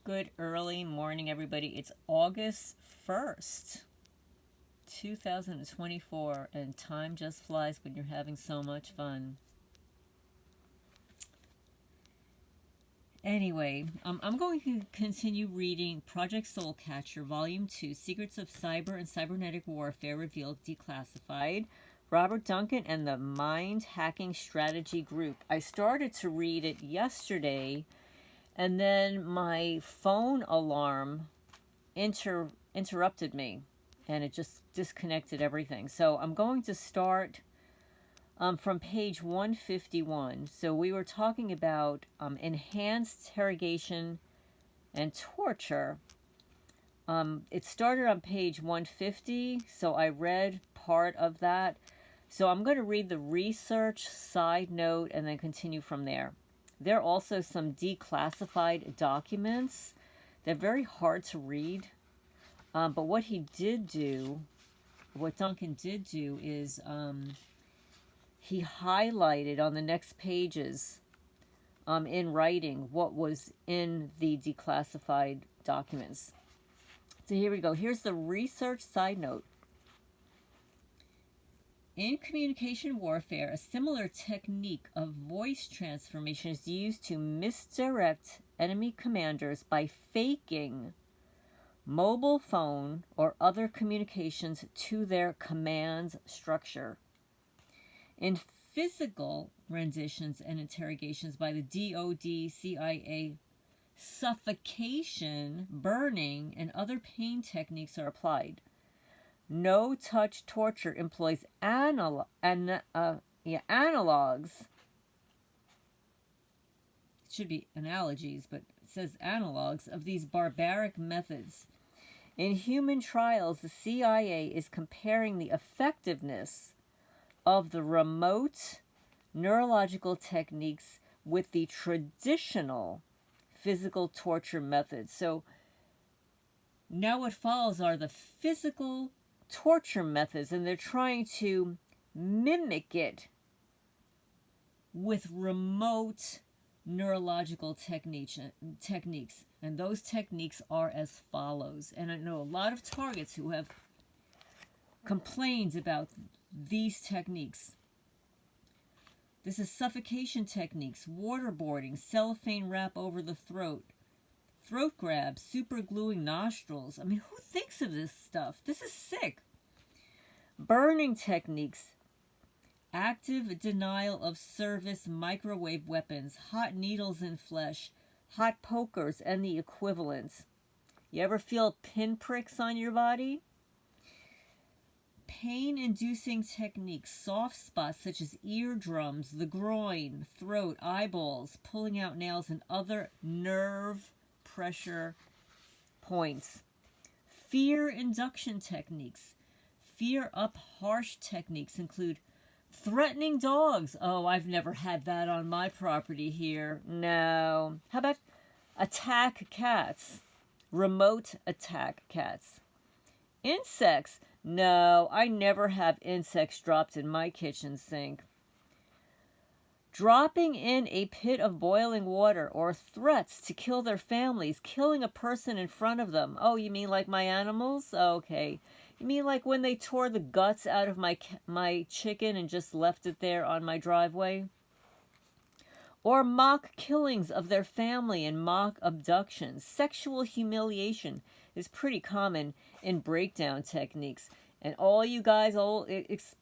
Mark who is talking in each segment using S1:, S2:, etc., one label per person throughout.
S1: Good early morning, everybody. It's August 1st, 2024, and time just flies when you're having so much fun. Anyway, I'm going to continue reading Project Soulcatcher, Volume 2, Secrets of Cyber and Cybernetic Warfare Revealed Declassified, Robert Duncan and the Mind Hacking Strategy Group. I started to read it yesterday, and then my phone alarm interrupted me, and it just disconnected everything. So I'm going to start from page 151. So we were talking about enhanced interrogation and torture. It started on page 150, so I read part of that. So I'm going to read the research side note and then continue from there. There are also some declassified documents. They're very hard to read. But what he did do, what Duncan did do is he highlighted on the next pages in writing what was in the declassified documents. So here we go. Here's the research side note. In communication warfare, a similar technique of voice transformation is used to misdirect enemy commanders by faking mobile phone or other communications to their command structure. In physical renditions and interrogations by the DoD, CIA, suffocation, burning, and other pain techniques are applied. No-touch torture employs analogs. It should be analogies, but it says analogs of these barbaric methods. In human trials, the CIA is comparing the effectiveness of the remote neurological techniques with the traditional physical torture methods. So now what follows are the physical torture methods, and they're trying to mimic it with remote neurological techniques, and those techniques are as follows. And I know a lot of targets who have complained about these techniques. This is suffocation techniques, waterboarding, cellophane wrap over the throat grab, super gluing nostrils. I mean, who thinks of this stuff? This is sick. Burning techniques, active denial of service, microwave weapons, hot needles in flesh, hot pokers, and the equivalents. You ever feel pinpricks on your body? Pain-inducing techniques, soft spots such as eardrums, the groin, throat, eyeballs, pulling out nails, and other nerve pressure points. Fear induction techniques. Fear up harsh techniques include threatening dogs. Oh, I've never had that on my property here. No. How about attack cats? Remote attack cats. Insects. No, I never have insects dropped in my kitchen sink. Dropping in a pit of boiling water, or threats to kill their families, killing a person in front of them. Oh, you mean like my animals? Okay. You mean like when they tore the guts out of my chicken and just left it there on my driveway? Or mock killings of their family and mock abductions. Sexual humiliation is pretty common in breakdown techniques. And all you guys all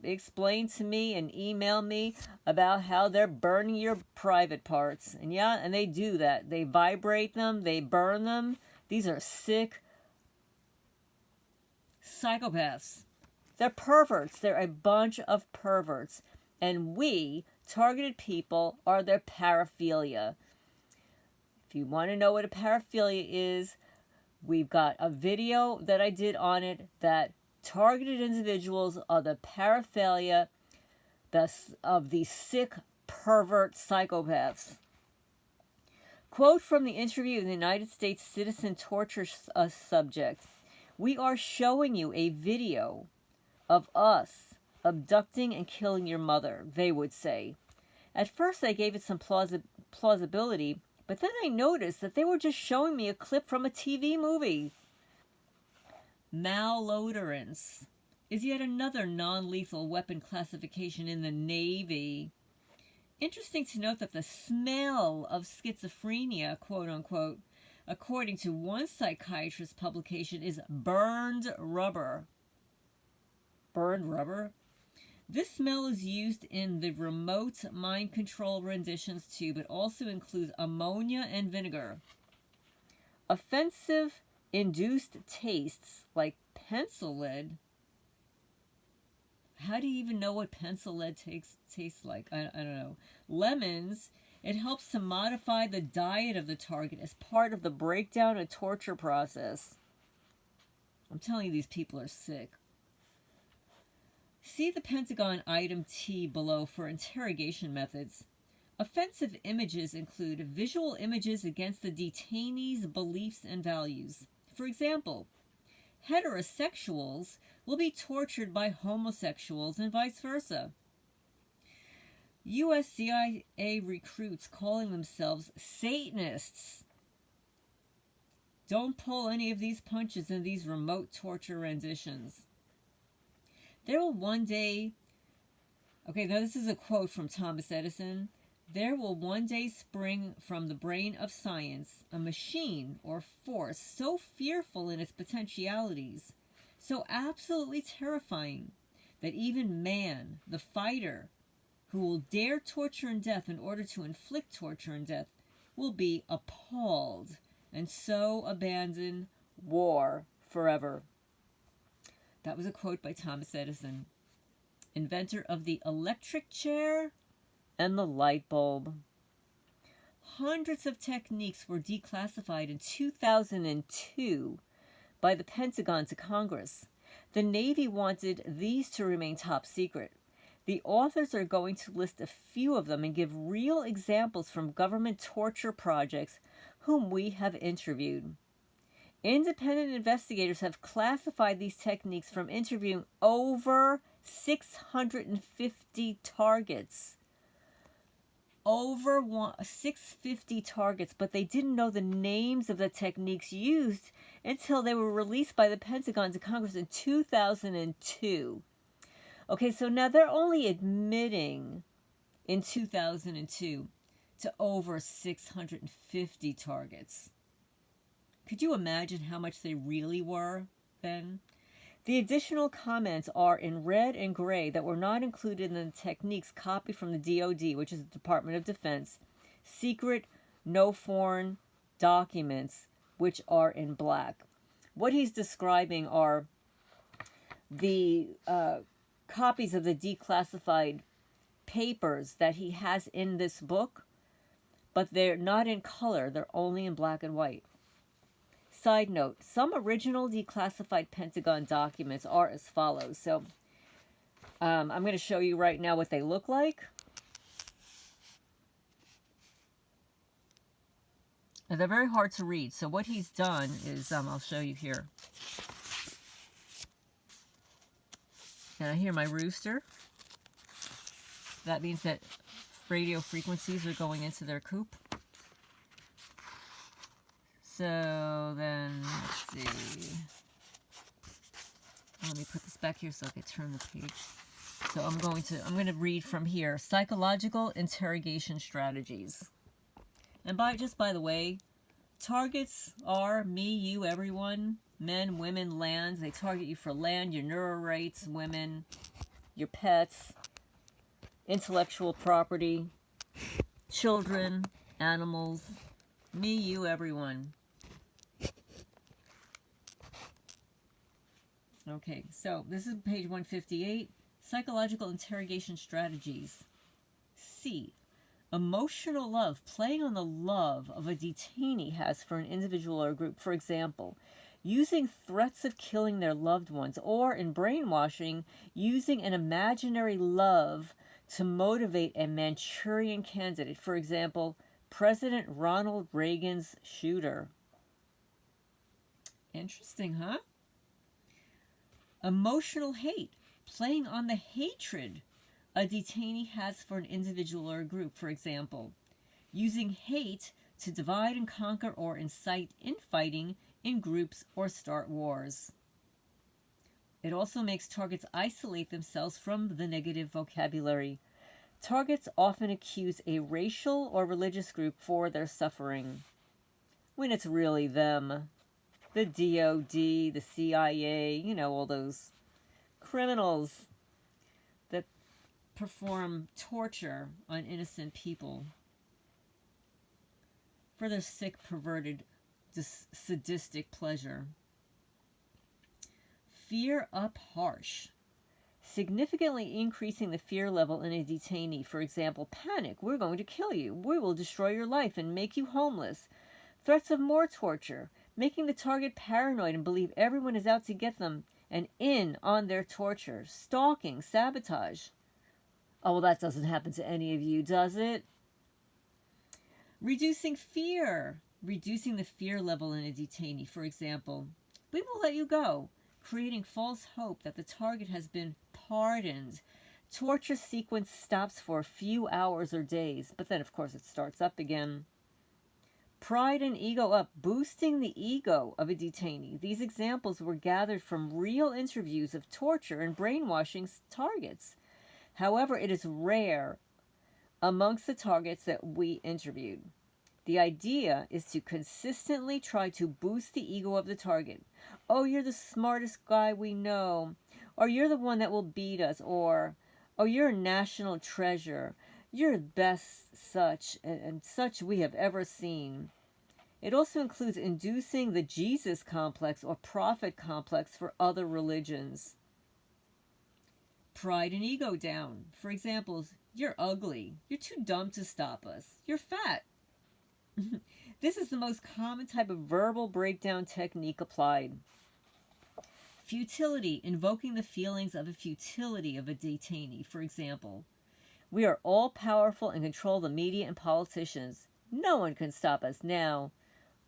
S1: explain to me and email me about how they're burning your private parts. And yeah, and they do that. They vibrate them. They burn them. These are sick psychopaths. They're perverts. They're a bunch of perverts. And we, targeted people, are their paraphilia. If you want to know what a paraphilia is, we've got a video that I did on it that targeted individuals are the paraphilia of these sick, pervert psychopaths. Quote from the interview with the United States citizen torture subject. We are showing you a video of us abducting and killing your mother, they would say. At first I gave it some plausibility, But then I noticed that they were just showing me a clip from a TV movie. Malodorance is yet another non-lethal weapon classification in the Navy. Interesting to note that the smell of schizophrenia, quote unquote, according to one psychiatrist publication, is burned rubber. Burned rubber? This smell is used in the remote mind control renditions too, but also includes ammonia and vinegar. Offensive induced tastes like pencil lead. How do you even know what pencil lead tastes like? I don't know. Lemons. It helps to modify the diet of the target as part of the breakdown and torture process. I'm telling you, these people are sick. See the Pentagon item T below for interrogation methods. Offensive images include visual images against the detainee's beliefs and values. For example, heterosexuals will be tortured by homosexuals and vice versa. U.S. CIA recruits calling themselves Satanists. Don't pull any of these punches in these remote torture renditions. There will one day, okay, now this is a quote from Thomas Edison. There will one day spring from the brain of science a machine or force so fearful in its potentialities, so absolutely terrifying, that even man, the fighter, who will dare torture and death in order to inflict torture and death, will be appalled and so abandon war forever. That was a quote by Thomas Edison, inventor of the electric chair and the light bulb. Hundreds of techniques were declassified in 2002 by the Pentagon to Congress. The Navy wanted these to remain top secret. The authors are going to list a few of them and give real examples from government torture projects whom we have interviewed. Independent investigators have classified these techniques from interviewing over 650 targets. Over 650 targets, but they didn't know the names of the techniques used until they were released by the Pentagon to Congress in 2002. Okay, so now they're only admitting in 2002 to over 650 targets. Could you imagine how much they really were then? The additional comments are in red and gray that were not included in the techniques copied from the DoD, which is the Department of Defense, secret, no foreign documents, which are in black. What he's describing are the copies of the declassified papers that he has in this book, but they're not in color, they're only in black and white. Side note, some original declassified Pentagon documents are as follows. So I'm going to show you right now what they look like. And they're very hard to read. So what he's done is, I'll show you here. And I hear my rooster. That means that radio frequencies are going into their coop. So then, let's see. Let me put this back here so I can turn the page. So I'm going to read from here. Psychological interrogation strategies. And by the way, targets are me, you, everyone, men, women, lands. They target you for land, your neural rights, women, your pets, intellectual property, children, animals, me, you, everyone. Okay, so this is page 158. Psychological interrogation strategies. C. Emotional love. Playing on the love of a detainee has for an individual or group. For example, using threats of killing their loved ones, or in brainwashing, using an imaginary love to motivate a Manchurian candidate. For example, President Ronald Reagan's shooter. Interesting, huh? Emotional hate, playing on the hatred a detainee has for an individual or a group. For example, using hate to divide and conquer or incite infighting in groups or start wars. It also makes targets isolate themselves from the negative vocabulary. Targets often accuse a racial or religious group for their suffering, when it's really them. The DOD, the CIA, all those criminals that perform torture on innocent people for their sick, perverted, sadistic pleasure. Fear up harsh. Significantly increasing the fear level in a detainee. For example, panic, we're going to kill you, we will destroy your life and make you homeless. Threats of more torture, making the target paranoid and believe everyone is out to get them and in on their torture. Stalking, sabotage. Oh, well, that doesn't happen to any of you, does it? Reducing fear. Reducing the fear level in a detainee. For example, we will let you go. Creating false hope that the target has been pardoned. Torture sequence stops for a few hours or days, but then, of course, it starts up again. Pride and ego up, boosting the ego of a detainee. These examples were gathered from real interviews of torture and brainwashing targets. However, it is rare amongst the targets that we interviewed. The idea is to consistently try to boost the ego of the target. Oh, you're the smartest guy we know. Or you're the one that will beat us. Or, oh, you're a national treasure. You're the best such and such we have ever seen. It also includes inducing the Jesus complex or prophet complex for other religions. Pride and ego down. For example, you're ugly. You're too dumb to stop us. You're fat. This is the most common type of verbal breakdown technique applied. Futility, invoking the feelings of a futility of a detainee. For example, we are all powerful and control the media and politicians. No one can stop us now.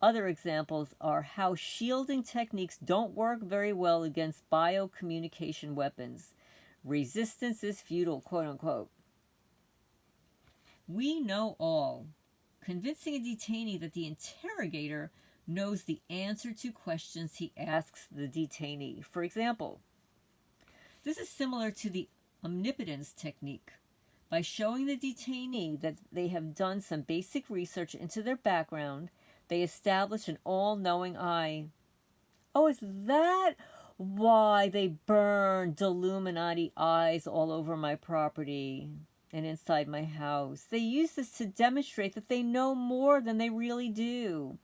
S1: Other examples are how shielding techniques don't work very well against biocommunication weapons. Resistance is futile, quote unquote. We know all. Convincing a detainee that the interrogator knows the answer to questions he asks the detainee. For example, this is similar to the omnipotence technique. By showing the detainee that they have done some basic research into their background, they establish an all-knowing eye. Oh, is that why they burned Illuminati eyes all over my property and inside my house? They use this to demonstrate that they know more than they really do.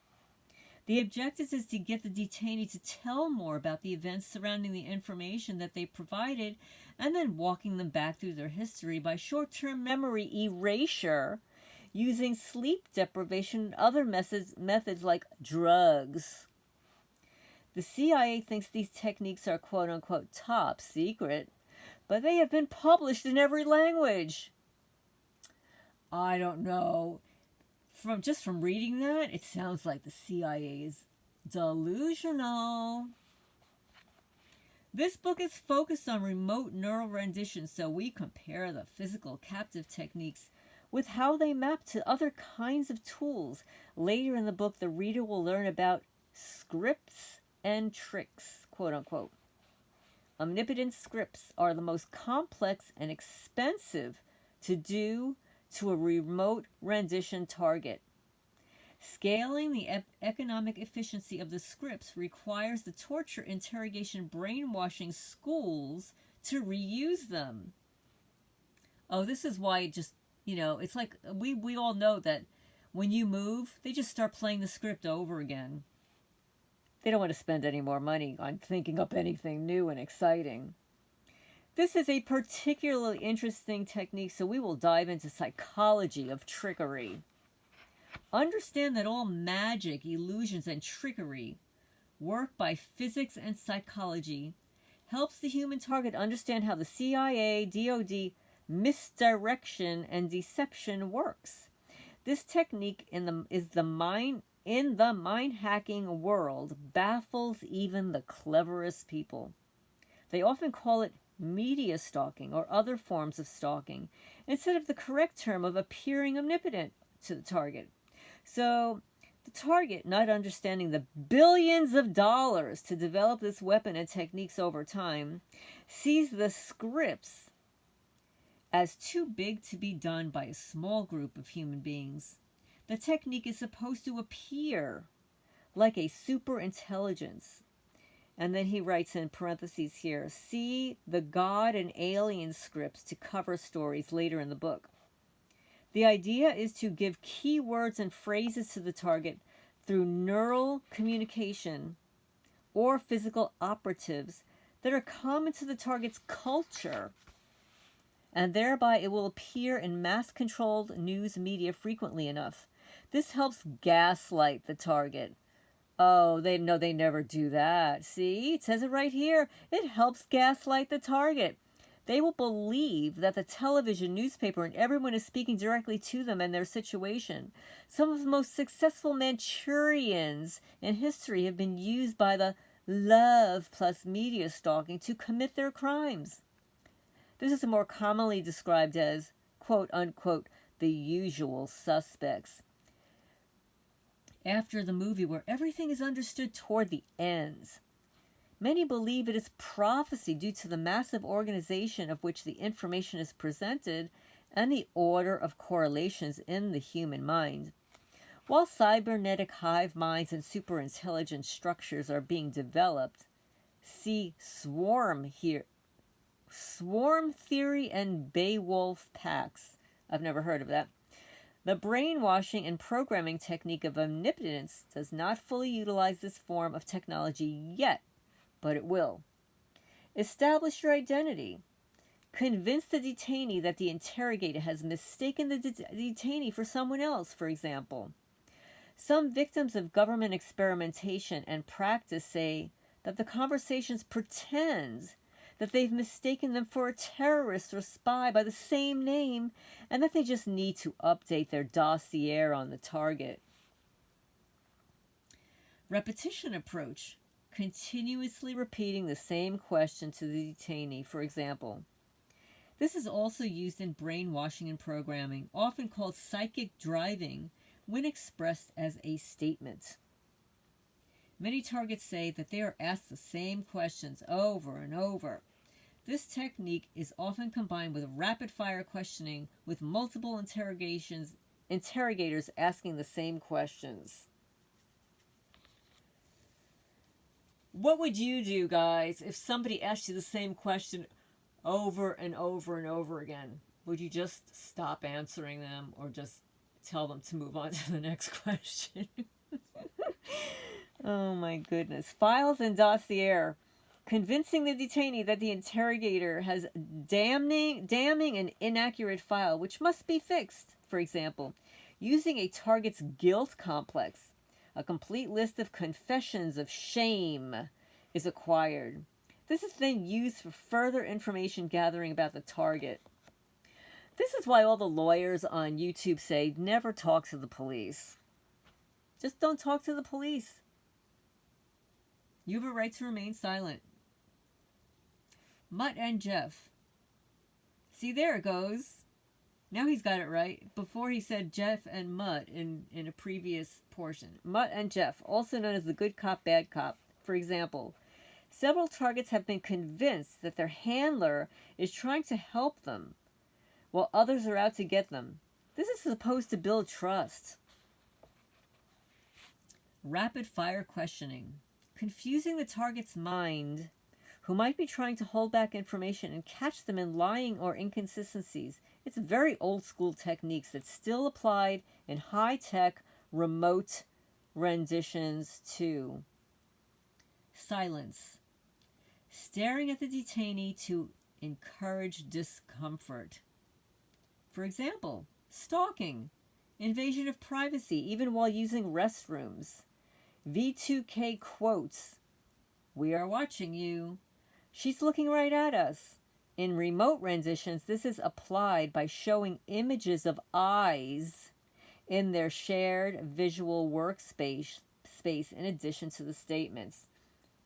S1: The objective is to get the detainee to tell more about the events surrounding the information that they provided, and then walking them back through their history by short-term memory erasure, using sleep deprivation and other methods like drugs. The CIA thinks these techniques are quote-unquote top secret, but they have been published in every language. I don't know. From reading that, it sounds like the CIA is delusional. This book is focused on remote neural rendition, so we compare the physical captive techniques with how they map to other kinds of tools. Later in the book, the reader will learn about scripts and tricks, quote unquote. Omnipotent scripts are the most complex and expensive to do to a remote rendition target. Scaling the economic efficiency of the scripts requires the torture, interrogation, brainwashing schools to reuse them. Oh, this is why it just, it's like we all know that when you move, they just start playing the script over again. They don't want to spend any more money on thinking up anything new and exciting. This is a particularly interesting technique, so we will dive into psychology of trickery. Understand that all magic, illusions, and trickery work by physics and psychology helps the human target understand how the CIA, DOD, misdirection, and deception works. This technique in the mind-hacking world baffles even the cleverest people. They often call it media stalking or other forms of stalking, instead of the correct term of appearing omnipotent to the target. So the target, not understanding the billions of dollars to develop this weapon and techniques over time, sees the scripts as too big to be done by a small group of human beings. The technique is supposed to appear like a super intelligence. And then he writes in parentheses here, see the God and alien scripts to cover stories later in the book. The idea is to give keywords and phrases to the target through neural communication or physical operatives that are common to the target's culture. And thereby it will appear in mass-controlled news media frequently enough. This helps gaslight the target. Oh, they never do that. See, it says it right here. It helps gaslight the target. They will believe that the television, newspaper, and everyone is speaking directly to them and their situation. Some of the most successful Manchurians in history have been used by the love plus media stalking to commit their crimes. This is more commonly described as, quote unquote, the usual suspects. After the movie where everything is understood toward the ends, many believe it is prophecy due to the massive organization of which the information is presented and the order of correlations in the human mind. While cybernetic hive minds and superintelligent structures are being developed, see swarm here. Swarm theory and Beowulf packs. I've never heard of that. The brainwashing and programming technique of omnipotence does not fully utilize this form of technology yet, but it will. Establish your identity. Convince the detainee that the interrogator has mistaken the detainee for someone else, for example. Some victims of government experimentation and practice say that the conversations pretend that they've mistaken them for a terrorist or spy by the same name, and that they just need to update their dossier on the target. Repetition approach. Continuously repeating the same question to the detainee, for example. This is also used in brainwashing and programming, often called psychic driving, when expressed as a statement. Many targets say that they are asked the same questions over and over. This technique is often combined with rapid-fire questioning with multiple interrogators asking the same questions. What would you do, guys, if somebody asked you the same question over and over and over again? Would you just stop answering them or just tell them to move on to the next question? Oh my goodness. Files and dossier. Convincing the detainee that the interrogator has damning and inaccurate file, which must be fixed, for example. Using a target's guilt complex. A complete list of confessions of shame is acquired. This is then used for further information gathering about the target. This is why all the lawyers on YouTube say never talk to the police. Just don't talk to the police. You have a right to remain silent. Mutt and Jeff. See, there it goes. Now he's got it right. Before he said Jeff and Mutt in a previous portion. Mutt and Jeff, also known as the good cop, bad cop. For example, several targets have been convinced that their handler is trying to help them, while others are out to get them. This is supposed to build trust. Rapid fire questioning. Confusing the target's mind, who might be trying to hold back information and catch them in lying or inconsistencies. It's very old school techniques that's still applied in high-tech remote renditions too. Silence. Staring at the detainee to encourage discomfort. For example, stalking, invasion of privacy, even while using restrooms. V2K quotes, "We are watching you. She's looking right at us." In remote renditions, this is applied by showing images of eyes in their shared visual workspace in addition to the statements.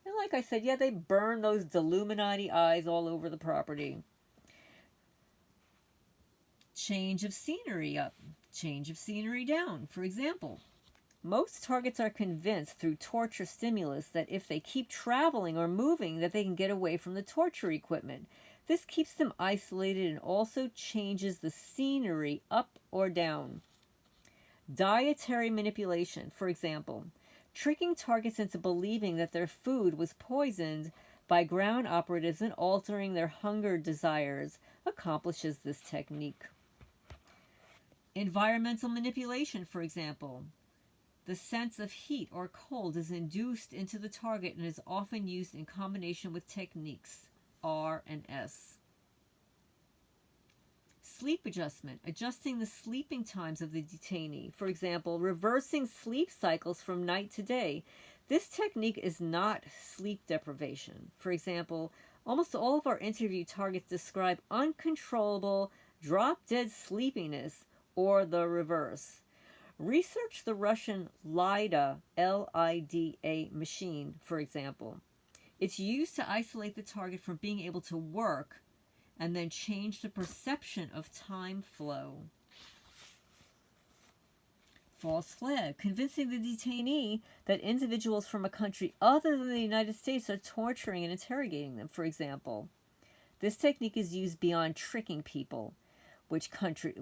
S1: And like I said, yeah, they burn those Illuminati eyes all over the property. Change of scenery up, change of scenery down. For example, Most targets are convinced through torture stimulus that if they keep traveling or moving, that they can get away from the torture equipment. This keeps them isolated and also changes the scenery up or down. Dietary manipulation, for example, tricking targets into believing that their food was poisoned by ground operatives and altering their hunger desires, accomplishes this technique. Environmental manipulation, for example. The sense of heat or cold is induced into the target and is often used in combination with techniques R and S. Sleep adjustment, adjusting the sleeping times of the detainee. For example, reversing sleep cycles from night to day. This technique is not sleep deprivation. For example, almost all of our interview targets describe uncontrollable, drop-dead sleepiness or the reverse. Research the Russian LIDA, L-I-D-A machine, for example. It's used to isolate the target from being able to work and then change the perception of time flow. False flag, convincing the detainee that individuals from a country other than the United States are torturing and interrogating them, for example. This technique is used beyond tricking people, which country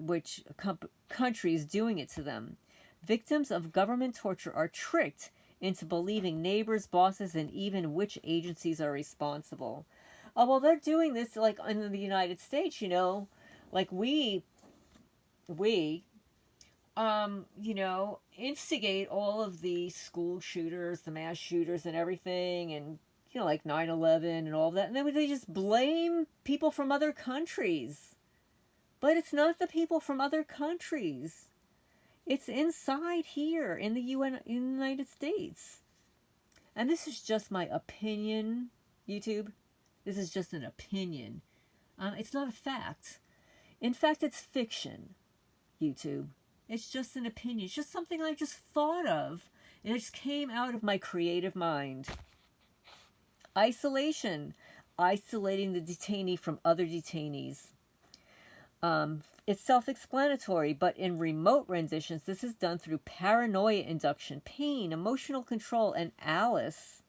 S1: is doing it to them. Victims of government torture are tricked into believing neighbors, bosses, and even which agencies are responsible. Oh, well, they're doing this like in the United States, like we instigate all of the school shooters, the mass shooters and everything, and, like 9/11 and all of that. And then they just blame people from other countries. But it's not the people from other countries. It's inside here in the United States. And this is just my opinion, YouTube. This is just an opinion. It's not a fact. In fact, it's fiction, YouTube. It's just an opinion. It's just something I just thought of. And it just came out of my creative mind. Isolation. Isolating the detainee from other detainees. It's self-explanatory, but in remote renditions, this is done through paranoia induction, pain, emotional control, and ALICE,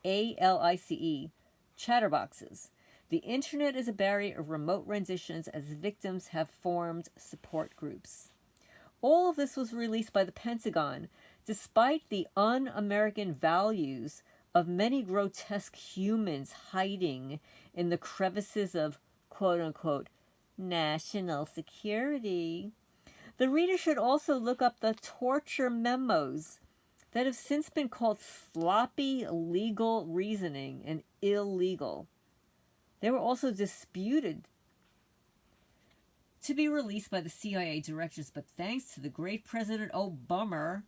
S1: A-L-I-C-E, chatterboxes. The internet is a barrier of remote renditions as victims have formed support groups. All of this was released by the Pentagon, despite the un-American values of many grotesque humans hiding in the crevices of quote-unquote national security. The reader should also look up the torture memos that have since been called sloppy legal reasoning and illegal. They were also disputed to be released by the CIA directors, but thanks to the great President Obama,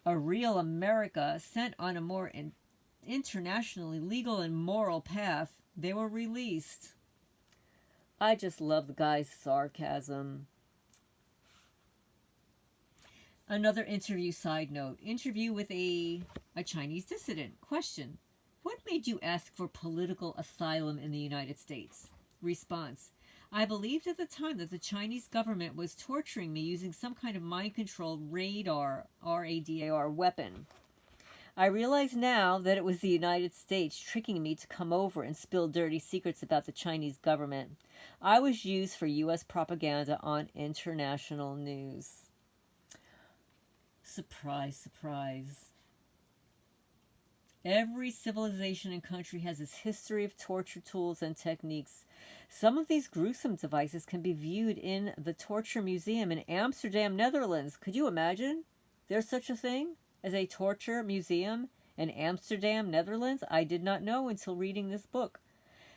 S1: a real America sent on a more internationally legal and moral path, they were released. I just love the guy's sarcasm. Another interview side note. Interview with a Chinese dissident. Question. What made you ask for political asylum in the United States? Response. I believed at the time that the Chinese government was torturing me using some kind of mind-controlled radar, R-A-D-A-R, weapon. I realize now that it was the United States tricking me to come over and spill dirty secrets about the Chinese government. I was used for U.S. propaganda on international news. Surprise, surprise. Every civilization and country has its history of torture tools and techniques. Some of these gruesome devices can be viewed in the Torture Museum in Amsterdam, Netherlands. Could you imagine? There's such a thing as a torture museum in Amsterdam, Netherlands? I did not know until reading this book.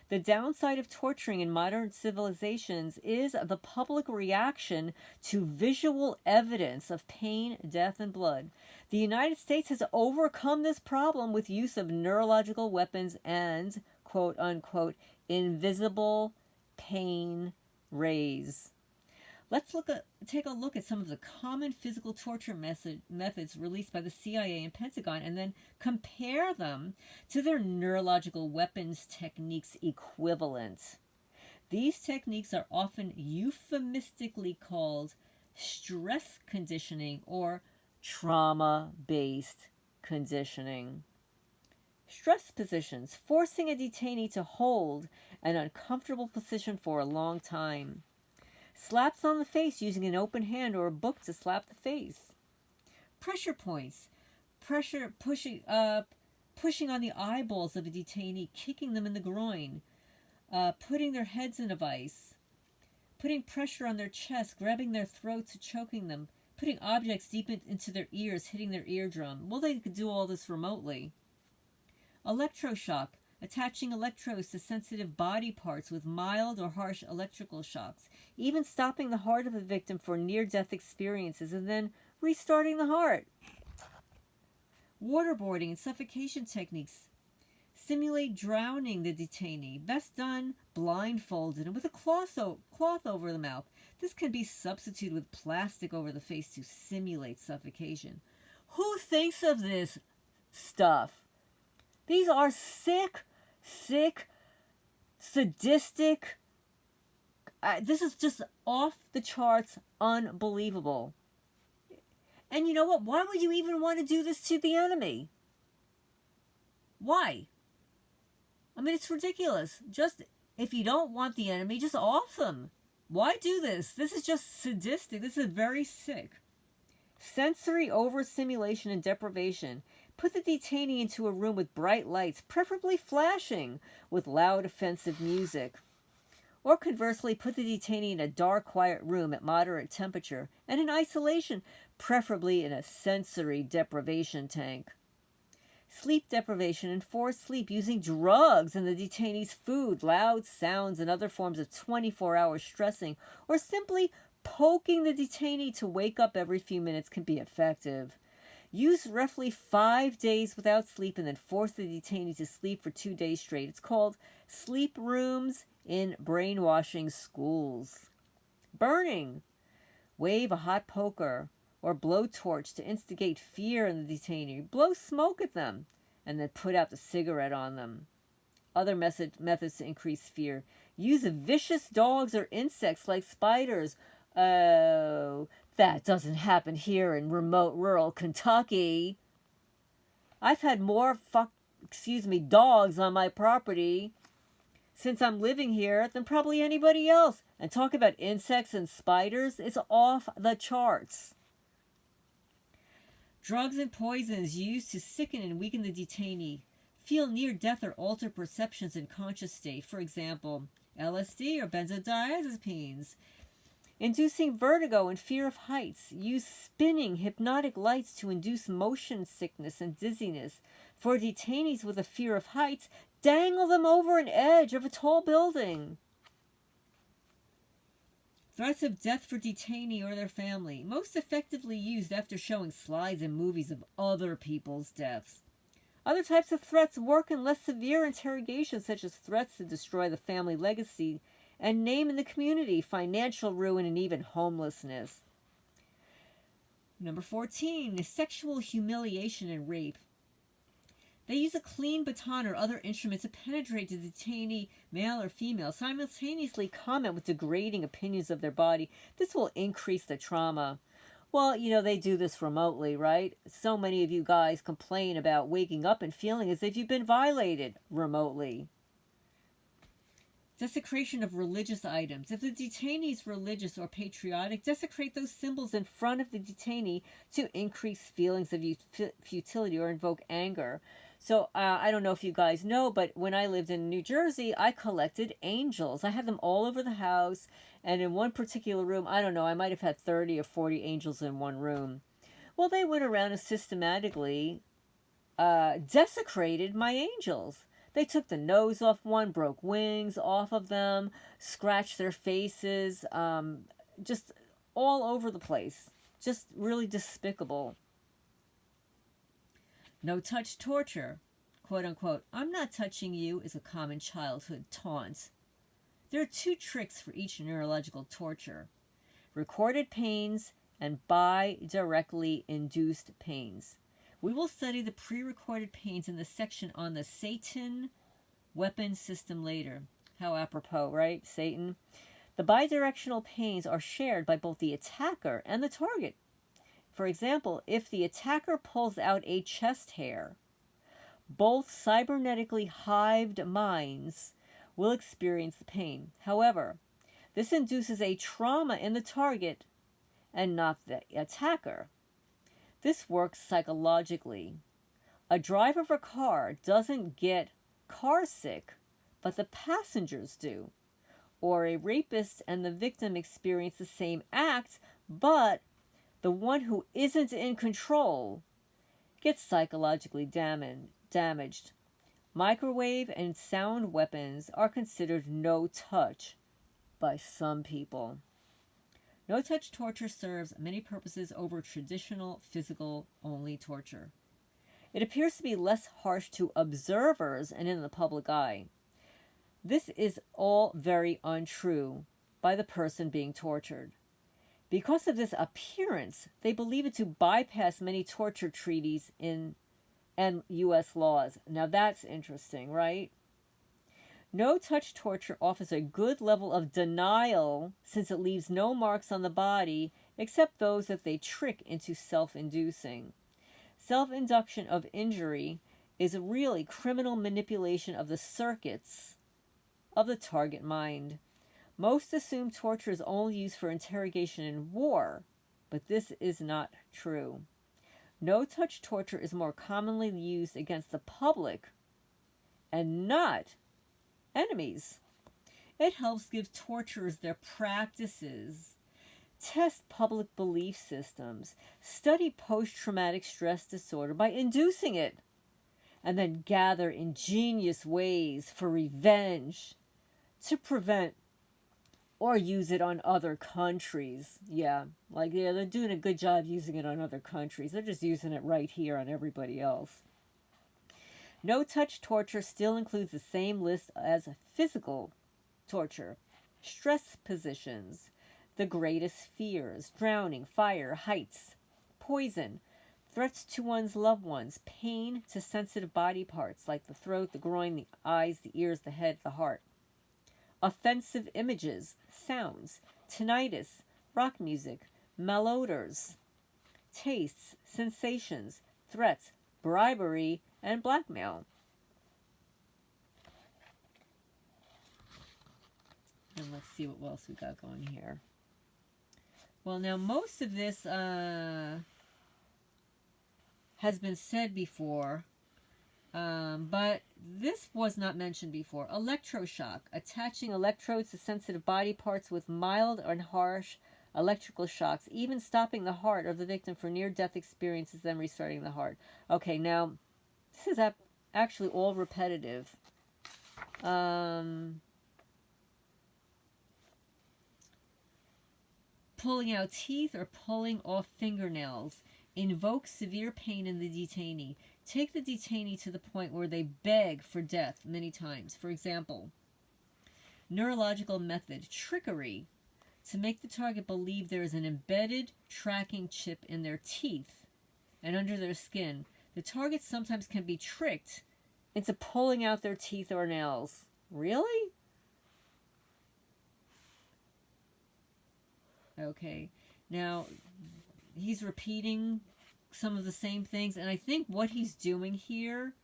S1: The downside of torturing in modern civilizations is the public reaction to visual evidence of pain, death, and blood. The United States has overcome this problem with use of neurological weapons and, quote-unquote, invisible pain rays. Let's take a look at some of the common physical torture methods released by the CIA and Pentagon and then compare them to their neurological weapons techniques equivalent. These techniques are often euphemistically called stress conditioning or trauma-based conditioning. Stress positions, forcing a detainee to hold an uncomfortable position for a long time. Slaps on the face using an open hand or a book to slap the face. Pressure points, pushing on the eyeballs of a detainee, kicking them in the groin, putting their heads in a vice, putting pressure on their chest, grabbing their throats, choking them, putting objects deep into their ears, hitting their eardrum. Well, they could do all this remotely. Electroshock, attaching electrodes to sensitive body parts with mild or harsh electrical shocks, even stopping the heart of the victim for near-death experiences and then restarting the heart. Waterboarding and suffocation techniques simulate drowning the detainee, best done blindfolded and with a cloth over the mouth. This can be substituted with plastic over the face to simulate suffocation. Who thinks of this stuff? These are sick, sadistic. This is just off the charts, unbelievable. And you know what? Why would you even want to do this to the enemy? Why? I mean, it's ridiculous. Just, if you don't want the enemy, just off them. Why do this? This is just sadistic. This is very sick. Sensory overstimulation and deprivation. Put the detainee into a room with bright lights, preferably flashing, with loud, offensive music. Or conversely, put the detainee in a dark, quiet room at moderate temperature and in isolation, preferably in a sensory deprivation tank. Sleep deprivation and forced sleep using drugs and the detainee's food, loud sounds, and other forms of 24-hour stressing, or simply poking the detainee to wake up every few minutes can be effective. Use roughly 5 days without sleep and then force the detainee to sleep for 2 days straight. It's called sleep rooms in brainwashing schools. Burning. Wave a hot poker or blowtorch to instigate fear in the detainee. Blow smoke at them and then put out the cigarette on them. Other methods to increase fear. Use vicious dogs or insects like spiders. Oh, that doesn't happen here in remote rural Kentucky. I've had more dogs on my property since I'm living here than probably anybody else. And talk about insects and spiders, it's off the charts. Drugs and poisons used to sicken and weaken the detainee. Feel near death or alter perceptions in conscious state. For example, LSD or benzodiazepines. Inducing vertigo and fear of heights. Use spinning hypnotic lights to induce motion sickness and dizziness. For detainees with a fear of heights, dangle them over an edge of a tall building. Threats of death for detainee or their family. Most effectively used after showing slides and movies of other people's deaths. Other types of threats work in less severe interrogations, such as threats to destroy the family legacy and name in the community, financial ruin, and even homelessness. Number 14 is sexual humiliation and rape. They use a clean baton or other instrument to penetrate the detainee, male or female, simultaneously comment with degrading opinions of their body. This will increase the trauma. Well, you know, they do this remotely, right? So many of you guys complain about waking up and feeling as if you've been violated remotely. Desecration of religious items. If the detainee is religious or patriotic, desecrate those symbols in front of the detainee to increase feelings of futility or invoke anger. So I don't know if you guys know, but when I lived in New Jersey, I collected angels. I had them all over the house. And in one particular room, I don't know, I might have had 30 or 40 angels in one room. Well, they went around and systematically desecrated my angels. They took the nose off one, broke wings off of them, scratched their faces, just all over the place. Just really despicable. No-touch torture, quote-unquote, "I'm not touching you" is a common childhood taunt. There are 2 tricks for each neurological torture: recorded pains and bi-directly induced pains. We will study the pre-recorded pains in the section on the Satan weapon system later. How apropos, right? Satan. The bidirectional pains are shared by both the attacker and the target. For example, if the attacker pulls out a chest hair, both cybernetically hived minds will experience the pain. However, this induces a trauma in the target and not the attacker. This works psychologically. A driver of a car doesn't get car sick, but the passengers do. Or a rapist and the victim experience the same act, but the one who isn't in control gets psychologically damaged. Microwave and sound weapons are considered no touch by some people. No-touch torture serves many purposes over traditional physical-only torture. It appears to be less harsh to observers and in the public eye. This is all very untrue by the person being tortured. Because of this appearance, they believe it to bypass many torture treaties and U.S. laws. Now that's interesting, right? No-touch torture offers a good level of denial since it leaves no marks on the body except those that they trick into self-inducing. Self-induction of injury is really criminal manipulation of the circuits of the target mind. Most assume torture is only used for interrogation in war, but this is not true. No-touch torture is more commonly used against the public and not enemies. It helps give torturers their practices, test public belief systems, study post-traumatic stress disorder by inducing it, and then gather ingenious ways for revenge to prevent or use it on other countries. They're doing a good job using it on other countries. They're just using it right here on everybody else. No-touch torture still includes the same list as physical torture. Stress positions, the greatest fears, drowning, fire, heights, poison, threats to one's loved ones, pain to sensitive body parts like the throat, the groin, the eyes, the ears, the head, the heart. Offensive images, sounds, tinnitus, rock music, malodors, tastes, sensations, threats, bribery, and blackmail. And let's see what else we got going here. Well, now most of this has been said before, but this was not mentioned before. Electroshock, attaching electrodes to sensitive body parts with mild and harsh electrical shocks, even stopping the heart of the victim for near-death experiences, then restarting the heart. Okay, now, this is actually all repetitive. Pulling out teeth or pulling off fingernails invokes severe pain in the detainee. Take the detainee to the point where they beg for death many times. For example, neurological method, trickery, to make the target believe there is an embedded tracking chip in their teeth and under their skin. The target sometimes can be tricked into pulling out their teeth or nails. Really? Okay. Now, he's repeating some of the same things, and I think what he's doing here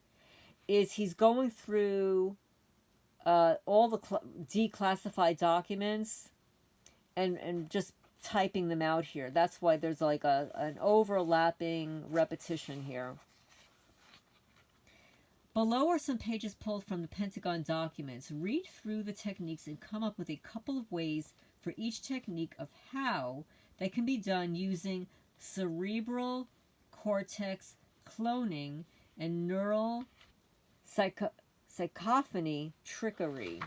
S1: is he's going through all the declassified documents and just typing them out here. That's why there's like an overlapping repetition here. Below are some pages pulled from the Pentagon documents. Read through the techniques and come up with a couple of ways for each technique of how they can be done using cerebral cortex cloning and neural psychophony trickery.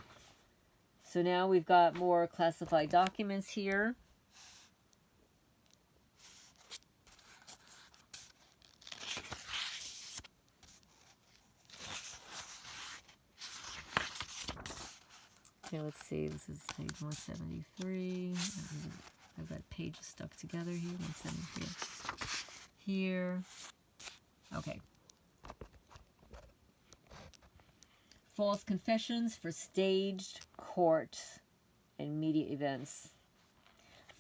S1: So now we've got more classified documents here. Okay, let's see. This is page 173. I've got pages stuck together here. 173. Here. Okay. False confessions for staged court and media events.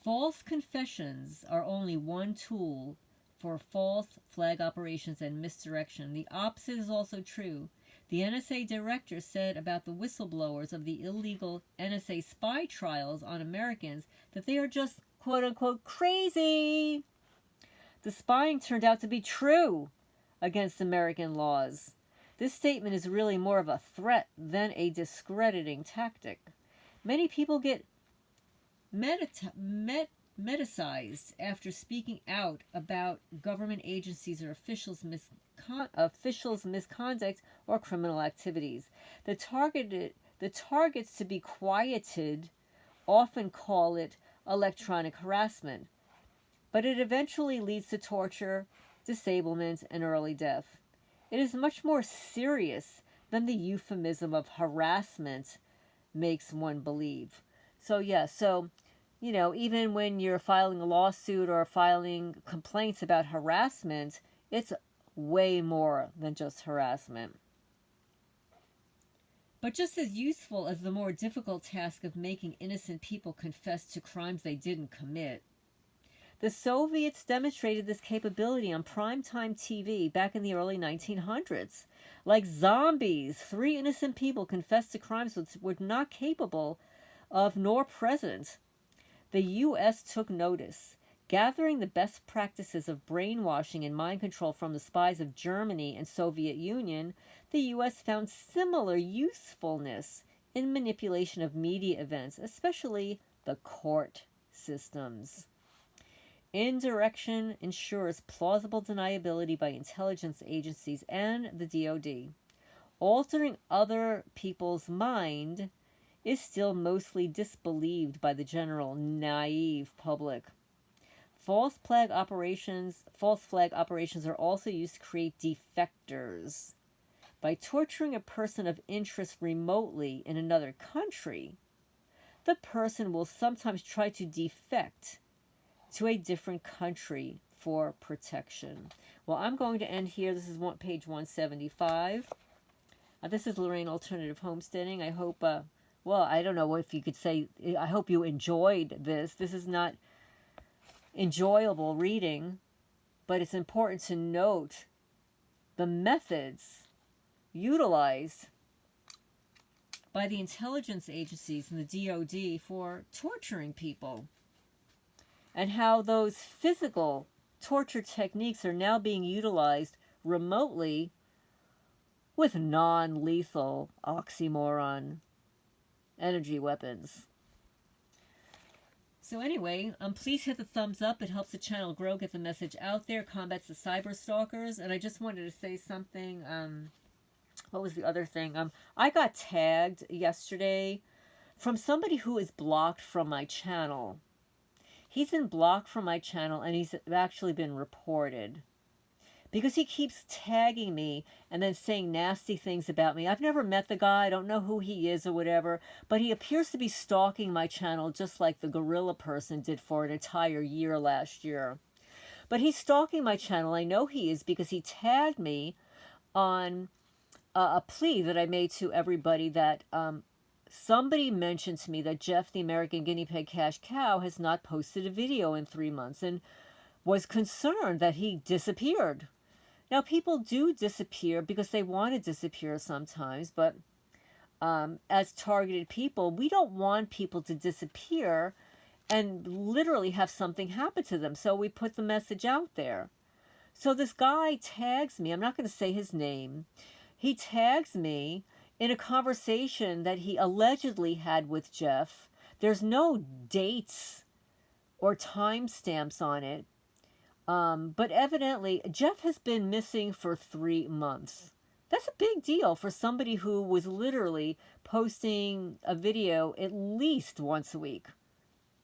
S1: False confessions are only one tool for false flag operations and misdirection. The opposite is also true. The NSA director said about the whistleblowers of the illegal NSA spy trials on Americans that they are just, quote-unquote, crazy. The spying turned out to be true against American laws. This statement is really more of a threat than a discrediting tactic. Many people get medicized after speaking out about government agencies or officials' misconduct or criminal activities. The targets to be quieted often call it electronic harassment, but it eventually leads to torture, disablement, and early death. It is much more serious than the euphemism of harassment makes one believe. So even when you're filing a lawsuit or filing complaints about harassment, it's way more than just harassment. But just as useful as the more difficult task of making innocent people confess to crimes they didn't commit, the Soviets demonstrated this capability on primetime TV back in the early 1900s. Like zombies, 3 innocent people confessed to crimes which were not capable of nor present. The U.S. took notice, gathering the best practices of brainwashing and mind control from the spies of Germany and Soviet Union. The U.S. found similar usefulness in manipulation of media events, especially the court systems. Indirection ensures plausible deniability by intelligence agencies and the DoD. Altering other people's mind is still mostly disbelieved by the general naive public. False flag operations are also used to create defectors. By torturing a person of interest remotely in another country, the person will sometimes try to defect to a different country for protection. Well, I'm going to end here. This is page 175. This is Lorraine Alternative Homesteading. I hope, I don't know if you could say, I hope you enjoyed this. This is not enjoyable reading, but it's important to note the methods utilized by the intelligence agencies and the DoD for torturing people, and how those physical torture techniques are now being utilized remotely with non-lethal, oxymoron, energy weapons. So anyway, please hit the thumbs up. It helps the channel grow, get the message out there, combats the cyber stalkers. And I just wanted to say something. What was the other thing? I got tagged yesterday from somebody who is blocked from my channel. He's been blocked from my channel, and he's actually been reported because he keeps tagging me and then saying nasty things about me. I've never met the guy. I don't know who he is or whatever, but he appears to be stalking my channel just like the gorilla person did for an entire year last year. But he's stalking my channel. I know he is because he tagged me on a plea that I made to everybody that somebody mentioned to me that Jeff, the American Guinea Pig Cash Cow, has not posted a video in 3 months and was concerned that he disappeared. Now, people do disappear because they want to disappear sometimes, but as targeted people, we don't want people to disappear and literally have something happen to them. So we put the message out there. So this guy tags me. I'm not going to say his name. He tags me in a conversation that he allegedly had with Jeff. There's no dates or timestamps on it. But evidently, Jeff has been missing for 3 months. That's a big deal for somebody who was literally posting a video at least once a week.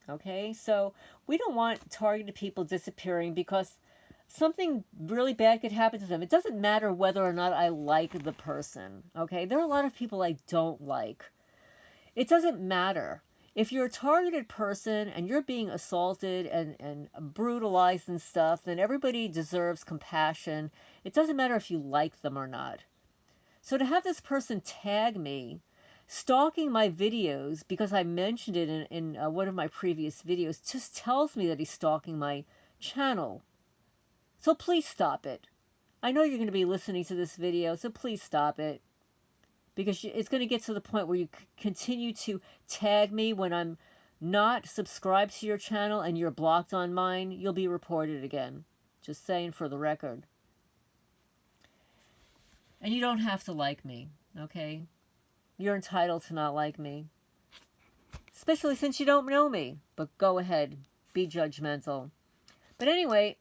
S1: Okay, so we don't want targeted people disappearing because something really bad could happen to them. It doesn't matter whether or not I like the person. Okay, there are a lot of people I don't like. It doesn't matter. If you're a targeted person and you're being assaulted and brutalized and stuff, then everybody deserves compassion. It doesn't matter if you like them or not. So to have this person tag me, stalking my videos because I mentioned it in one of my previous videos, just tells me that he's stalking my channel. So please stop it. I know you're going to be listening to this video, so please stop it. Because it's going to get to the point where you continue to tag me when I'm not subscribed to your channel and you're blocked on mine. You'll be reported again. Just saying for the record. And you don't have to like me, okay? You're entitled to not like me. Especially since you don't know me. But go ahead. Be judgmental. But anyway,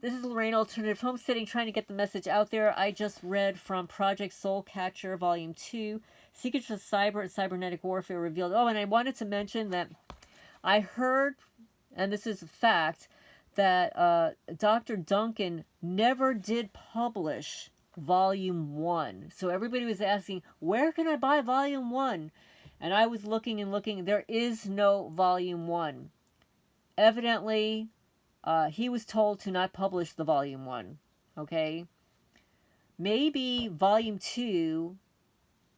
S1: this is Lorraine Alternative Homesteading, trying to get the message out there. I just read from Project Soulcatcher, Volume 2, Secrets of Cyber and Cybernetic Warfare Revealed. Oh, and I wanted to mention that I heard, and this is a fact, that Dr. Duncan never did publish Volume 1. So everybody was asking, where can I buy Volume 1? And I was looking and looking. There is no Volume 1. Evidently, he was told to not publish the Volume 1. Okay? Maybe Volume 2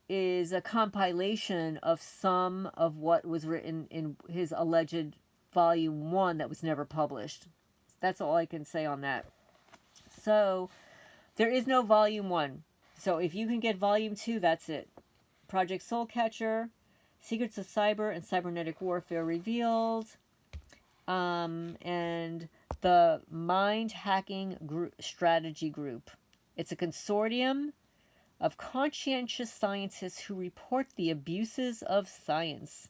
S1: is a compilation of some of what was written in his alleged Volume 1 that was never published. That's all I can say on that. So, there is no Volume 1. So if you can get Volume 2, that's it. Project Soulcatcher, Secrets of Cyber and Cybernetic Warfare Revealed, and the Mind Hacking Strategy Group. It's a consortium of conscientious scientists who report the abuses of science.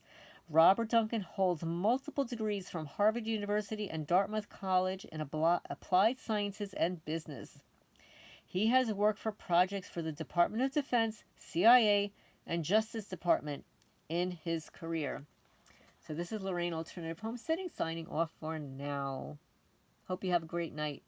S1: Robert Duncan holds multiple degrees from Harvard University and Dartmouth College in applied sciences and business. He has worked for projects for the Department of Defense, CIA, and Justice Department in his career. So this is Lorraine Alternative Homesteading signing off for now. Hope you have a great night.